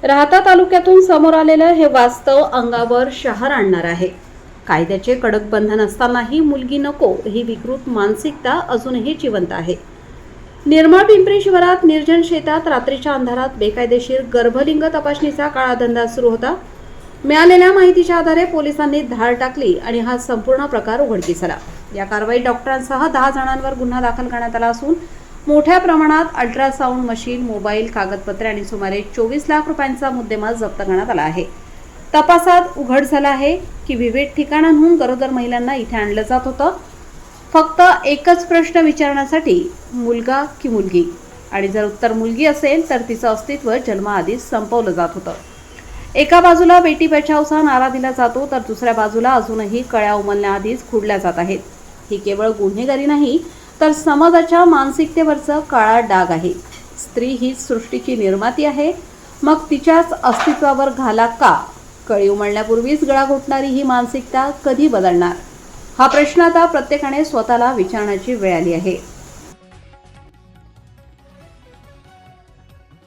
राहता तालुक्यातून समोर आलेलं हे वास्तव अंगावर शहर आणणार आहे। कायद्याचे कडक बंधन असतानाही मुलगी नको ही विकृत मानसिकता अजूनही जिवंत आहे। निर्मळ पिंपरी शहरात निर्जन शेतात रात्रीच्या अंधारात बेकायदेशीर गर्भलिंग तपासणीचा काळा धंदा सुरू होता। मिळालेल्या माहितीच्या आधारे पोलिसांनी धाड टाकली आणि हा संपूर्ण प्रकार उघडकीस आला। या कारवाईत डॉक्टरांसह 10 जणांवर गुन्हा दाखल करण्यात आला असून मोठ्या प्रमाणात अल्ट्रासाउंड मशीन, मोबाईल, कागदपत्रे आणि सुमारे 24 लाख रुपयांचा मुद्देमाल जप्त करण्यात आला आहे। तपासात उघड झालं आहे की विविध ठिकाणांहून गरोदर महिलांना इथे आणलं जात होतं, फक्त एकच प्रश्न विचारण्यासाठी, मुलगा की मुलगी, आणि जर उत्तर मुलगी असेल तर तिचं अस्तित्व जन्माआधीच संपवलं जात होतं। एका बाजूला बेटी बचावचा नारा दिला जातो तर दुसऱ्या बाजूला अजूनही कळ्या उमलण्याआधीच खुडल्या जात आहेत। ही केवळ गुन्हेगारी नाही तर समाजाच्या मानसिकतेवरचं काळा डाग आहे। स्त्री ही सृष्टीची निर्माती आहे, मग तिच्याच अस्तित्वावर घाला का? कळी उमलण्यापूर्वीच गळा घोटणारी ही मानसिकता कधी बदलणार? हा प्रश्न आता प्रत्येकाने स्वतःला विचारण्याची वेळ आली आहे।